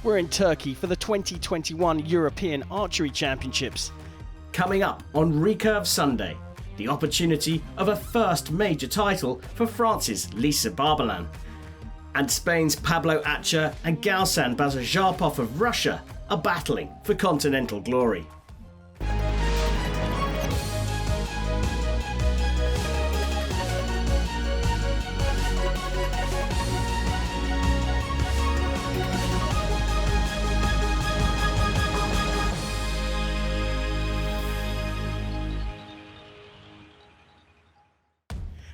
We're in Turkey for the 2021 European Archery Championships. Coming up on Recurve Sunday, the opportunity of a first major title for France's Lisa Barbalan. And Spain's Pablo Acha and Galsan Bazazharpov of Russia are battling for continental glory.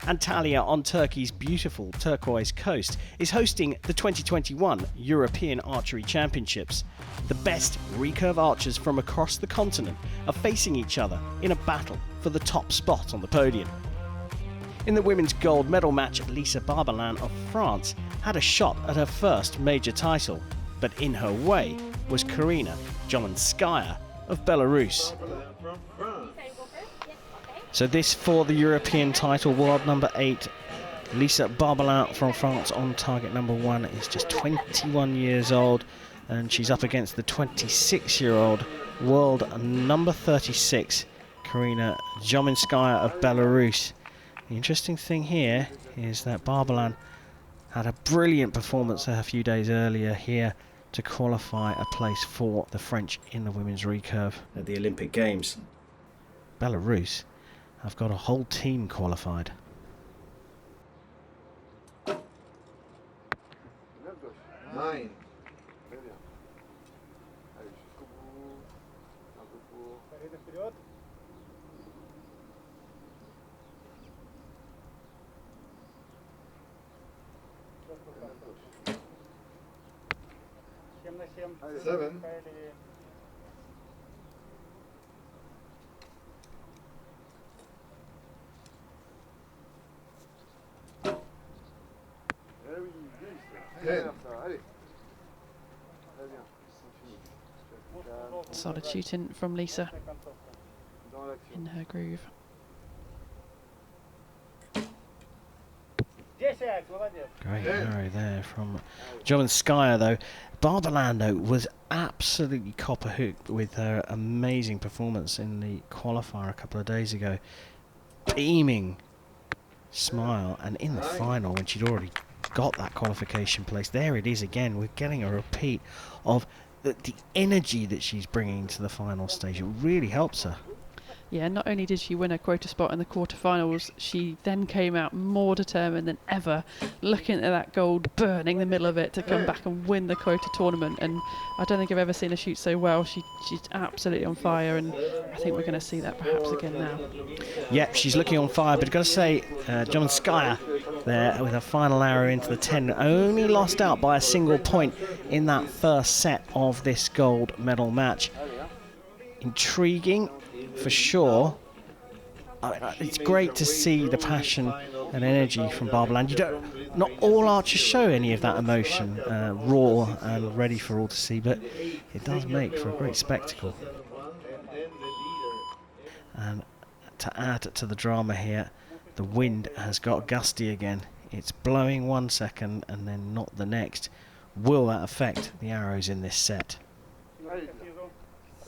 Antalya on Turkey's beautiful turquoise coast is hosting the 2021 European Archery Championships. The best recurve archers from across the continent are facing each other in a battle for the top spot on the podium. In the women's gold medal match, Lisa Barbalan of France had a shot at her first major title, but in her way was Karina Jomanskaya of Belarus. So this for the European title, world number 8, Lisa Barbalan from France on target number 1 is just 21 years old, and she's up against the 26-year-old world number 36, Karina Jomanskaya of Belarus. The interesting thing here is that Barbalan had a brilliant performance a few days earlier here to qualify a place for the French in the women's recurve At the Olympic Games. Belarus have got a whole team qualified. Nine. Seven. Solid shooting from Lisa in her groove. Great arrow there from Jomanskaya though. Barbalan though was absolutely copper hooked with her amazing performance in the qualifier a couple of days ago. Beaming smile, and in the final when she'd already got that qualification place, there it is again. We're getting a repeat of the energy that she's bringing to the final stage. It really helps her. Yeah, not only did she win a quota spot in the quarterfinals, she then came out more determined than ever, looking at that gold, burning the middle of it to come back and win the quota tournament. And I don't think I've ever seen her shoot so well. She's absolutely on fire, and I think we're going to see that perhaps again now. Yep, she's looking on fire, but I've got to say, Jomanskaya there with a final arrow into the 10, only lost out by a single point in that first set of this gold medal match. Intriguing for sure. It's great to see the passion and energy from Barbalan. Not all archers show any of that emotion, raw and ready for all to see, but it does make for a great spectacle. And to add to the drama here, the wind has got gusty again. It's blowing 1 second and then not the next. Will that affect the arrows in this set?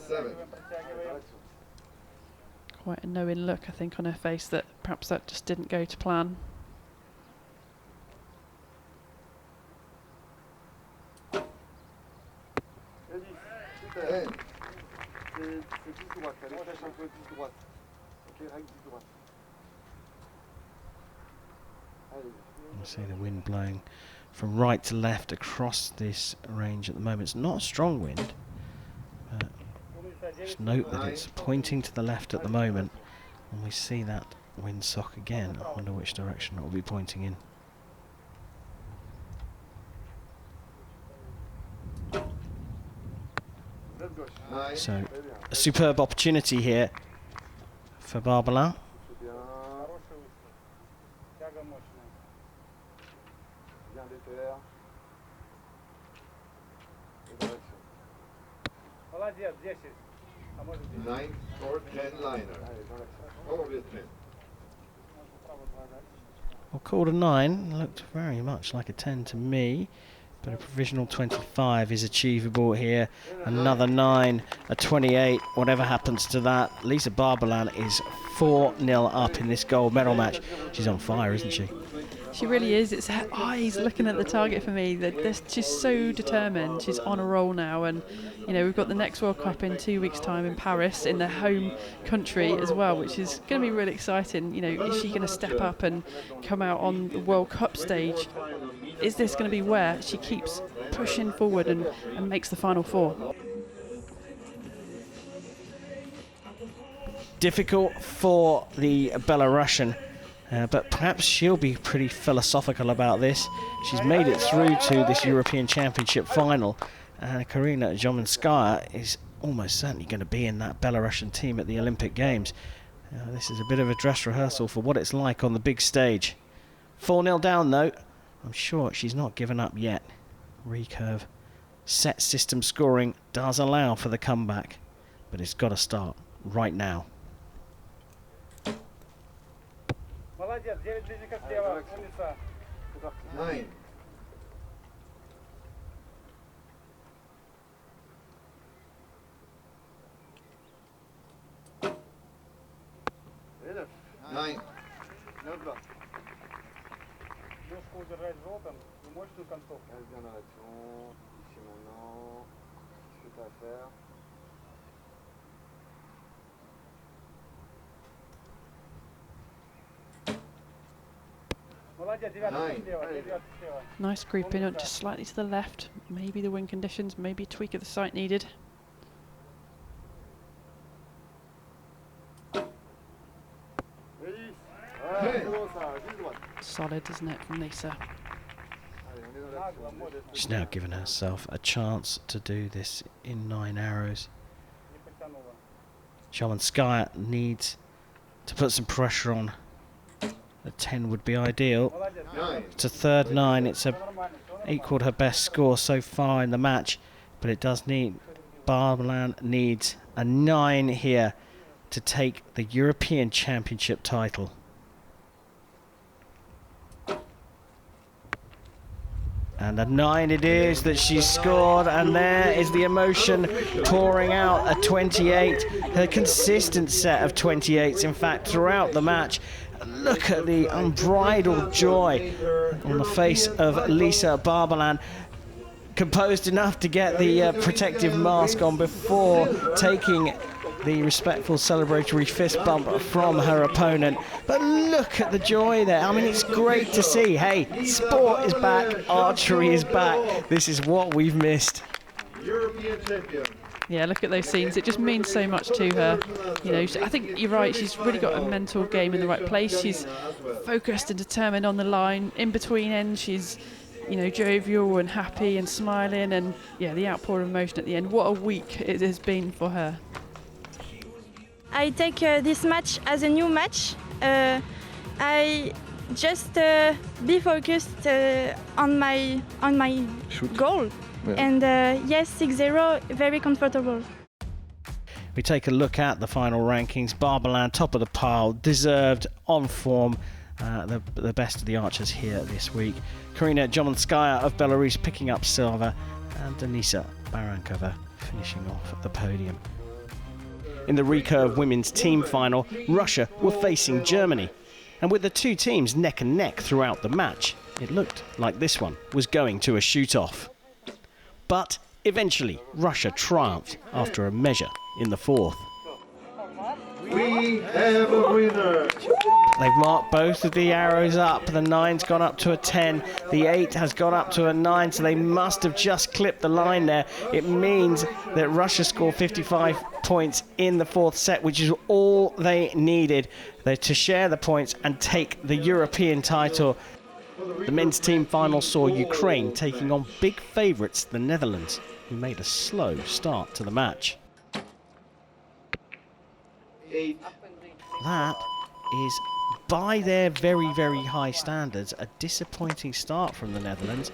7. Quite a knowing look, I think, on her face that perhaps that just didn't go to plan. You see the wind blowing from right to left across this range at the moment. It's not a strong wind, but just note that it's pointing to the left at the moment. When we see that windsock again, I wonder which direction it will be pointing in. So, a superb opportunity here for Barbalan. Nine or 10 liner. Well, called a 9, looked very much like a 10 to me. But a provisional 25 is achievable here. Another 9, a 28, whatever happens to that. Lisa Barbalan is 4-0 up in this gold medal match. She's on fire, isn't she? She really is. It's her eyes looking at the target for me. She's so determined. She's on a roll now, and you know we've got the next World Cup in 2 weeks' time in Paris, in their home country as well, which is going to be really exciting. You know, is she going to step up and come out on the World Cup stage? Is this going to be where she keeps pushing forward and makes the final four? Difficult for the Belarusian. But perhaps she'll be pretty philosophical about this. She's made it through to this European Championship final. Karina Jomanskaya is almost certainly going to be in that Belarusian team at the Olympic Games. This is a bit of a dress rehearsal for what it's like on the big stage. 4-0 down though. I'm sure she's not given up yet. Recurve set system scoring does allow for the comeback, but it's got to start right now. Молодец, 9 близнюков слева, умница. 9. Nine. Ножку удержать желтым и мощную концовку. Nice grouping up, just slightly to the left. Maybe the wind conditions, maybe a tweak of the sight needed. Solid, isn't it, from Lisa? She's now given herself a chance to do this in 9 arrows. Jomanskaya needs to put some pressure on. A 10 would be ideal. It's a third 9. It's equaled her best score so far in the match, but it does need. Barbalan needs a 9 here to take the European Championship title. And a 9 it is that she scored, and there is the emotion pouring out. A 28, a consistent set of 28s, in fact, throughout the match. Look at the unbridled joy on the face of Lisa Barbalan. Composed enough to get the protective mask on before taking the respectful celebratory fist bump from her opponent. But look at the joy there. I mean, it's great to see. Hey, sport is back, archery is back. This is what we've missed. European champion. Yeah, look at those scenes. It just means so much to her. You know, I think you're right. She's really got a mental game in the right place. She's focused and determined on the line. In between ends, she's, you know, jovial and happy and smiling. And yeah, the outpour of emotion at the end. What a week it has been for her. I take this match as a new match. I just be focused on my goal. Yeah. And yes, 6-0, very comfortable. We take a look at the final rankings. Barbalan, top of the pile, deserved, on form, the best of the archers here this week. Karina Jomanskaya of Belarus picking up silver, and Denisa Barankova finishing off at the podium. In the recurve women's team final, Russia were facing Germany, and with the two teams neck and neck throughout the match, it looked like this one was going to a shoot-off. But eventually, Russia triumphed after a measure in the fourth. We have a winner. They've marked both of the arrows up. The 9's gone up to a 10. The 8 has gone up to a 9, so they must have just clipped the line there. It means that Russia scored 55 points in the fourth set, which is all they needed to share the points and take the European title. The men's team final saw Ukraine taking on big favourites, the Netherlands, who made a slow start to the match. 8. That is, by their very, very high standards, a disappointing start from the Netherlands.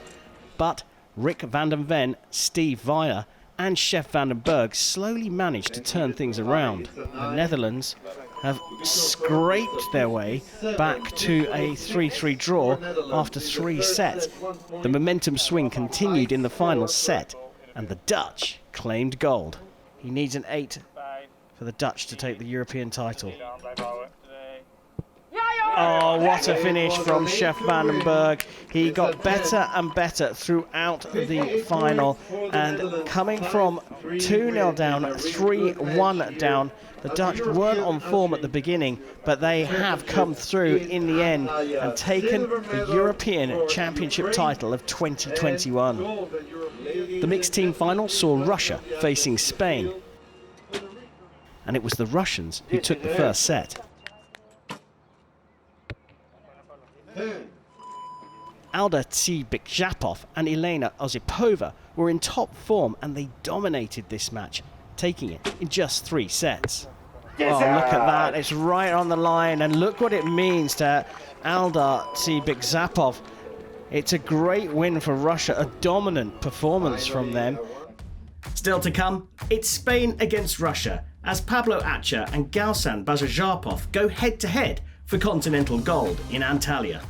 But Rick van den Ven, Steve Weiler and Chef van den Berg slowly managed to turn things around. The Netherlands have scraped their way back to a 3-3 draw after 3 sets. The momentum swing continued in the final set, and the Dutch claimed gold. He needs an 8 for the Dutch to take the European title. Oh, what a finish from Chef Vandenberg. He got better and better throughout the final, and coming from 2-0 down, 3-1 down, the Dutch weren't on form at the beginning, but they have come through in the end and taken the European Championship title of 2021. The mixed team final saw Russia facing Spain, and it was the Russians who took the first set. Alda Tsibik-Japov and Elena Osipova were in top form, and they dominated this match, taking it in just 3 sets. Oh, look at that, it's right on the line, and look what it means to Alda Tsibik-Japov. It's a great win for Russia, a dominant performance from them. Still to come, it's Spain against Russia as Pablo Acha and Galsan Bazarjarpov go head-to-head for continental gold in Antalya.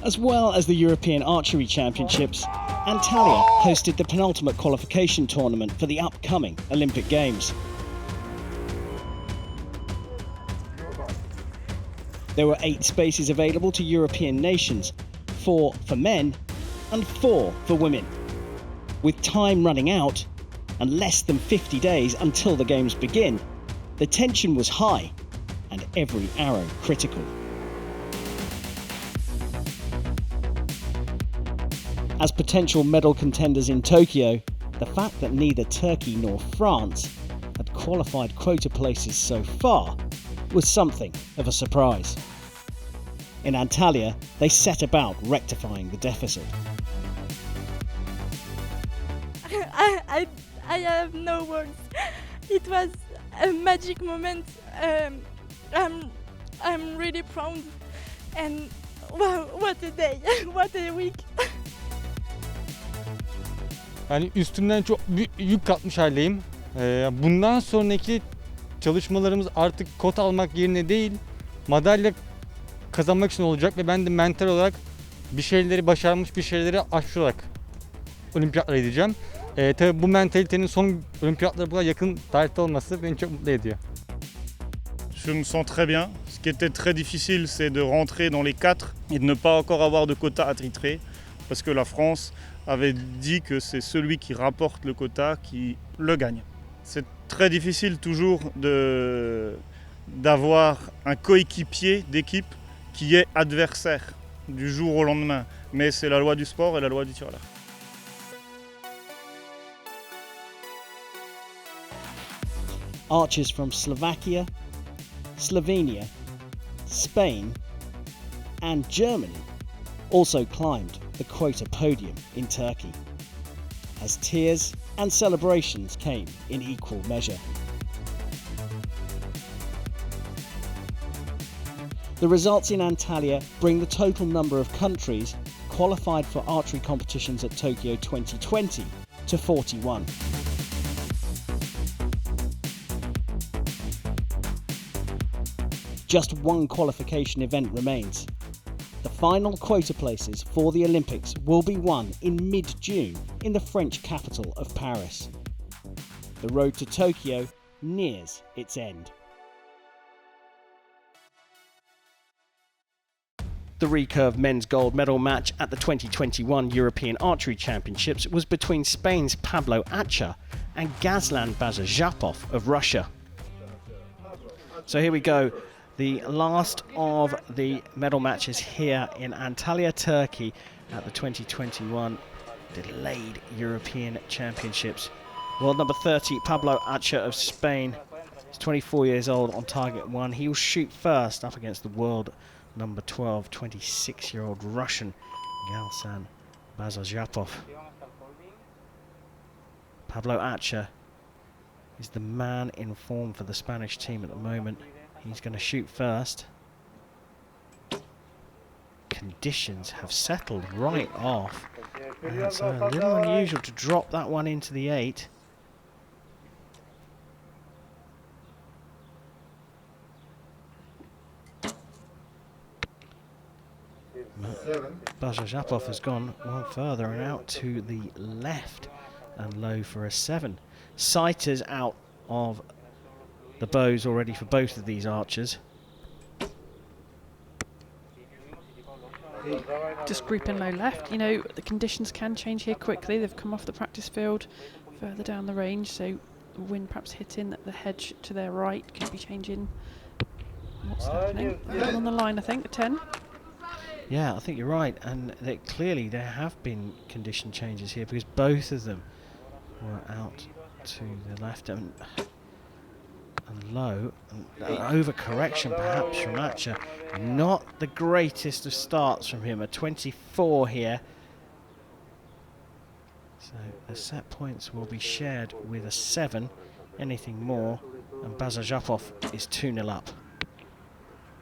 As well as the European Archery Championships, Antalya hosted the penultimate qualification tournament for the upcoming Olympic Games. There were 8 spaces available to European nations, 4 for men and 4 for women. With time running out and less than 50 days until the Games begin, the tension was high and every arrow critical. As potential medal contenders in Tokyo, the fact that neither Turkey nor France had qualified quota places so far was something of a surprise. In Antalya, they set about rectifying the deficit. I have no words. It was a magic moment. I'm really proud, and wow, what a day, what a week. Yani üstümden çok büyük yük kalkmış haldeyim. Bundan sonraki çalışmalarımız artık kota almak yerine değil, madalya kazanmak için olacak ve ben de mental olarak bir şeyleri başarmış, bir şeyleri aşmış olarak olimpiyatlara gideceğim. Tabii bu mentalitenin son olimpiyatlara bu kadar yakın tarihte olması beni çok mutlu ediyor. Je me sens très bien. Ce qui était très difficile, c'est de rentrer dans les 4 et de ne pas encore avoir de quota attitré, parce que la France avait dit que c'est celui qui rapporte le quota qui le gagne. C'est très difficile toujours d'avoir un coéquipier d'équipe qui est adversaire du jour au lendemain, mais c'est la loi du sport et la loi du tir à l'arc. Archers from Slovakia, Slovenia, Spain and Germany also climbed the quota podium in Turkey, as tears and celebrations came in equal measure. The results in Antalya bring the total number of countries qualified for archery competitions at Tokyo 2020 to 41. Just one qualification event remains. The final quota places for the Olympics will be won in mid-June in the French capital of Paris. The road to Tokyo nears its end. The recurve men's gold medal match at the 2021 European Archery Championships was between Spain's Pablo Acha and Gazlan Bazarjarpov of Russia. So here we go. The last of the medal matches here in Antalya, Turkey at the 2021 delayed European Championships. World number 30, Pablo Acha of Spain. He's 24 years old on target 1. He will shoot first up against the world number 12, 26-year-old Russian Galsan Bazarjarpov. Pablo Acha is the man in form for the Spanish team at the moment. He's going to shoot first. Conditions have settled right off. It's a little unusual to drop that one into the 8. Bazazapov has gone one further and out to the left and low for a 7. Sighters out of the bows already for both of these archers. Just grouping low left. You know, the conditions can change here quickly. They've come off the practice field further down the range, so the wind perhaps hitting the hedge to their right could be changing what's happening. On the line, I think, the 10. Yeah, I think you're right, and clearly there have been condition changes here because both of them were out to the left and low. Overcorrection perhaps from Archer. Not the greatest of starts from him. A 24 here. So the set points will be shared with a 7. Anything more, and Bazazapov is 2-0 up.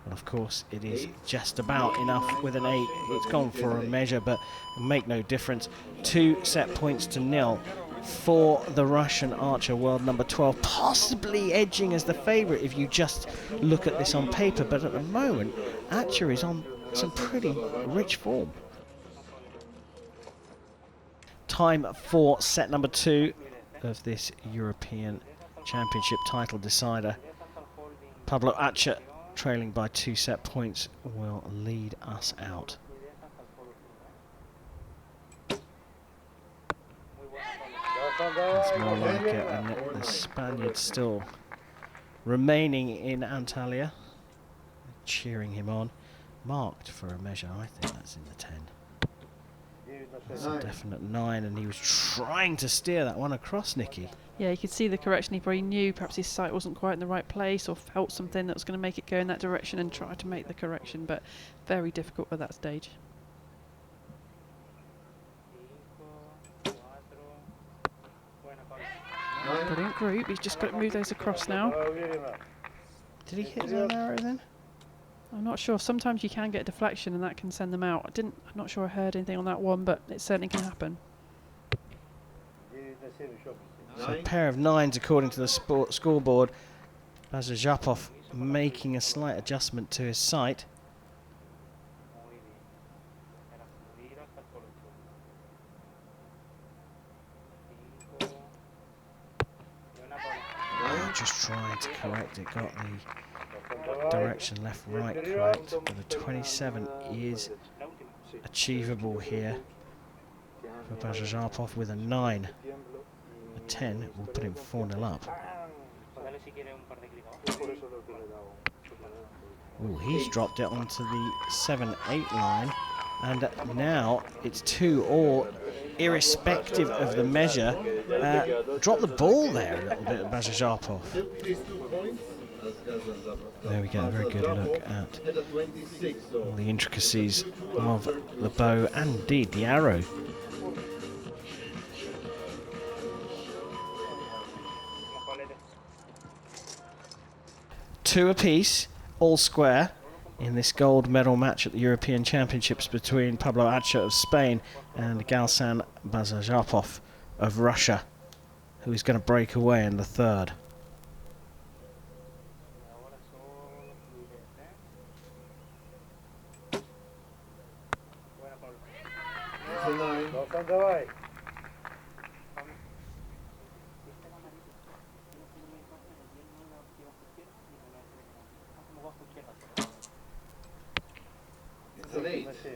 And of course, it is just about enough with an 8. It's gone for a measure, but it'll make no difference. 2 set points to 0 for the Russian archer, world number 12, possibly edging as the favourite if you just look at this on paper. But at the moment, Archery is on some pretty rich form. Time for set number 2 of this European Championship title decider. Pablo Archer, trailing by 2 set points, will lead us out. That's more like it, and the Spaniard still remaining in Antalya, cheering him on. Marked for a measure, I think that's in the 10. That's a definite 9, and he was trying to steer that one across, Nikki. Yeah, you could see the correction. He probably knew perhaps his sight wasn't quite in the right place or felt something that was going to make it go in that direction and try to make the correction, but very difficult at that stage. Brilliant group. He's just got to move those across now. Did he hit an arrow then? I'm not sure. Sometimes you can get a deflection and that can send them out. I'm not sure I heard anything on that one, but it certainly can happen. So a pair of 9s according to the scoreboard. Bazazapov making a slight adjustment to his sight. Just trying to correct it, got the direction left right correct, but the 27 is achievable here for Bazazapov with a 9. A 10 will put him 4-0 up. Oh, he's dropped it onto the 7-8 line, and now it's 2-all, irrespective of the measure. Drop the ball there a little bit, Bazazapov. There we get a very good look at all the intricacies of the bow and indeed the arrow. Two apiece, all square, in this gold medal match at the European Championships between Pablo Archer of Spain and Galsan Bazazapov of Russia, who is going to break away in the 3rd.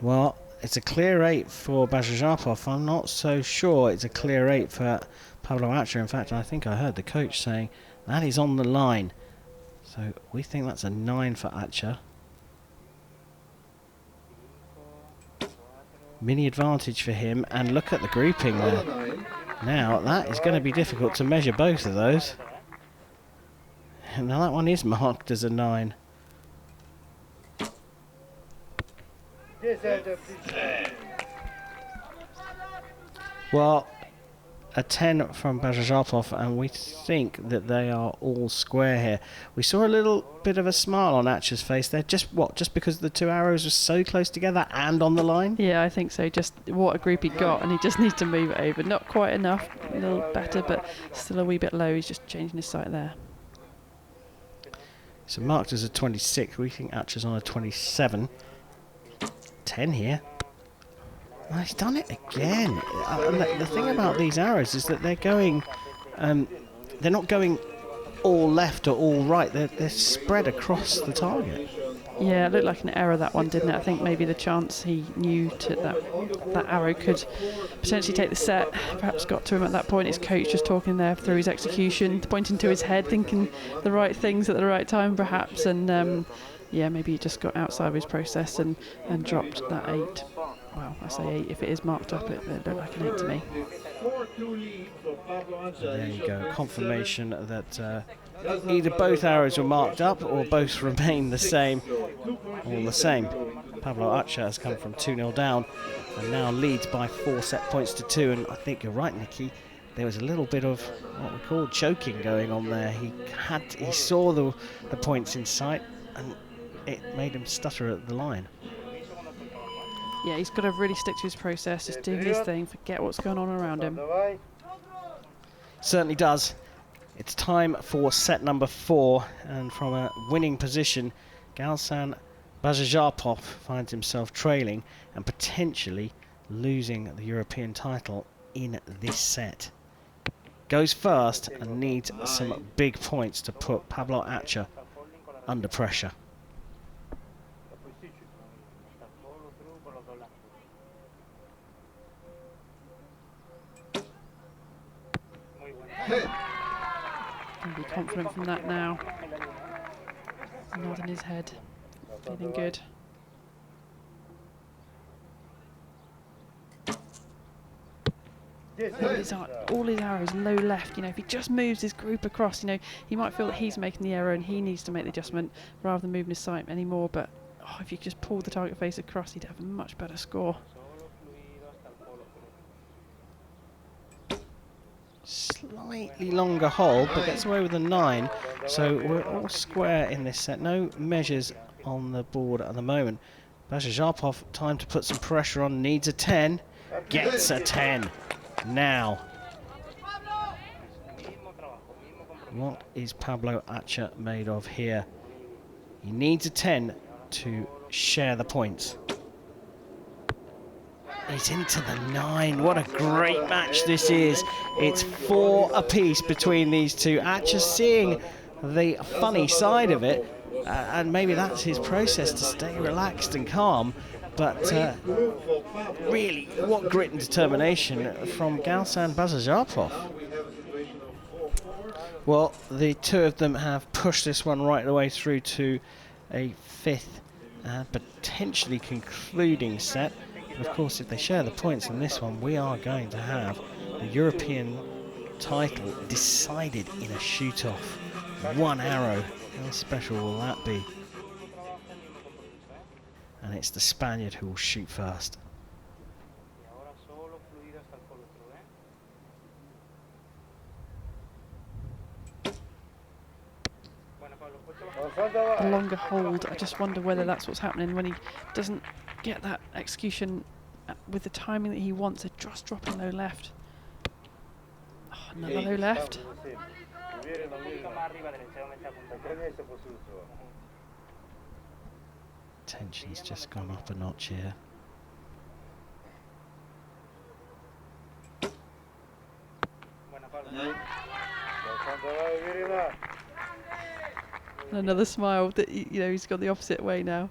Well, it's a clear 8 for Bazazapov. I'm not so sure it's a clear 8 for Pablo Archer. In fact, I think I heard the coach saying that is on the line. So we think that's a 9 for Archer. Mini advantage for him, and look at the grouping there. Now, that is going to be difficult to measure both of those. Now that one is marked as a 9. Well, a 10 from Bazazapov, and we think that they are all square here. We saw a little bit of a smile on Archer's face there. Just because the 2 arrows were so close together and on the line? Yeah, I think so. Just what a group he got, and he just needs to move it over. Not quite enough, a little better, but still a wee bit low. He's just changing his sight there. So marked as a 26. We think Archer's on a 27. 10 here. Well, he's done it again. And the thing about these arrows is that they're going, they're not going all left or all right. They're spread across the target. Yeah, it looked like an error, that one, didn't it? I think maybe the chance he knew that arrow could potentially take the set perhaps got to him at that point. His coach just talking there through his execution, pointing to his head, thinking the right things at the right time perhaps, and yeah, maybe he just got outside of his process and dropped that 8. Well, I say 8, if it is marked up, it looked like an 8 to me. There you go, confirmation that either both arrows were marked up or both remain the same, all the same. Pablo Archer has come from 2-0 down and now leads by 4 set points to 2, and I think you're right, Nikki, there was a little bit of what we call choking going on there. He saw the points in sight and it made him stutter at the line. Yeah, he's got to really stick to his process, just do his thing, forget what's going on around him. Certainly does. It's time for set number 4, and from a winning position, Galsan Bajajarpov finds himself trailing and potentially losing the European title in this set. Goes first and needs some big points to put Pablo Archer under pressure. Can be confident from that now. Nodding his head, feeling good. All his arrows low left. You know, if he just moves his group across, you know, he might feel that he's making the error and he needs to make the adjustment rather than moving his sight anymore. But if you just pulled the target face across, he'd have a much better score. Slightly longer hold, but gets away with a 9, so we're all square in this set. No measures on the board at the moment. Bajajarpov, time to put some pressure on, needs a 10, gets a 10 now. What is Pablo Archer made of here? He needs a 10 to share the points. He's into the 9. What a great match this is. It's 4 apiece between these two. Archer seeing the funny side of it, and maybe that's his process to stay relaxed and calm. But really, what grit and determination from Galsan Bajajarpov. Well, the two of them have pushed this one right the way through to a 5th, potentially concluding set. Of course, if they share the points in this one, we are going to have the European title decided in a shoot-off. 1 arrow. How special will that be? And it's the Spaniard who will shoot first. The longer hold, I just wonder whether that's what's happening when he doesn't get that execution with the timing that he wants. They're just dropping low left. Oh, another low left. Tension's just gone up a notch here. Another smile that you know, he's gone the opposite way now.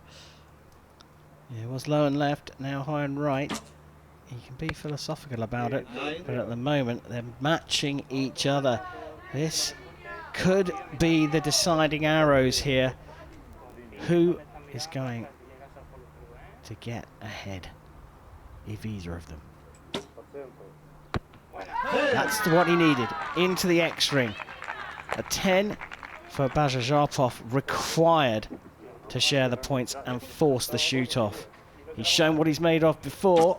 Yeah, it was low and left, now high and right. He can be philosophical about it, but at the moment they're matching each other. This could be the deciding arrows here. Who is going to get ahead, if either of them? That's what he needed, into the X-ring. A 10 for Bajajarpov required to share the points and force the shoot-off. He's shown what he's made of before.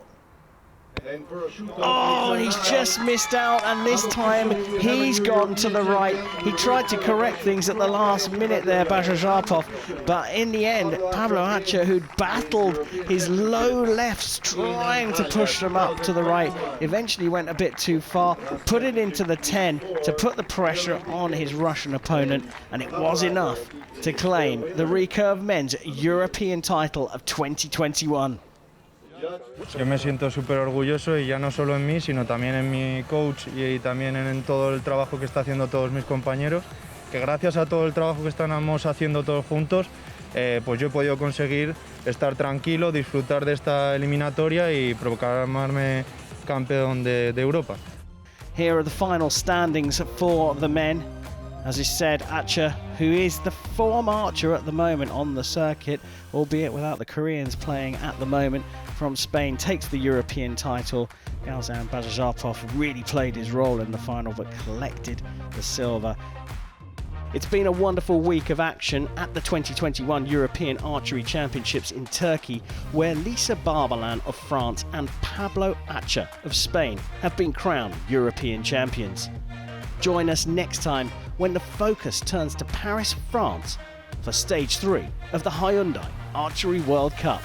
Oh, he's just missed out, and this time he's gone to the right. He tried to correct things at the last minute there, Bajajarpov, but in the end, Pablo Archer, who'd battled his low lefts trying to push them up to the right, eventually went a bit too far, put it into the 10 to put the pressure on his Russian opponent, and it was enough to claim the Recurve men's European title of 2021. Judge. Yo me siento súper orgulloso y ya no solo en mí, sino también en mi coach y también en todo el trabajo que está haciendo todos mis compañeros, que gracias a todo el trabajo que estamos haciendo todos juntos, pues yo he podido conseguir estar tranquilo, disfrutar de esta eliminatoria y proclamarme campeón de Europa. Here are the final standings for the men. As is said, Archer, who is the form archer at the moment on the circuit, albeit without the Koreans playing at the moment, from Spain, takes the European title. Galzan Bazazarpov really played his role in the final but collected the silver. It's been a wonderful week of action at the 2021 European Archery Championships in Turkey, where Lisa Barbalan of France and Pablo Acha of Spain have been crowned European champions. Join us next time when the focus turns to Paris, France for Stage 3 of the Hyundai Archery World Cup.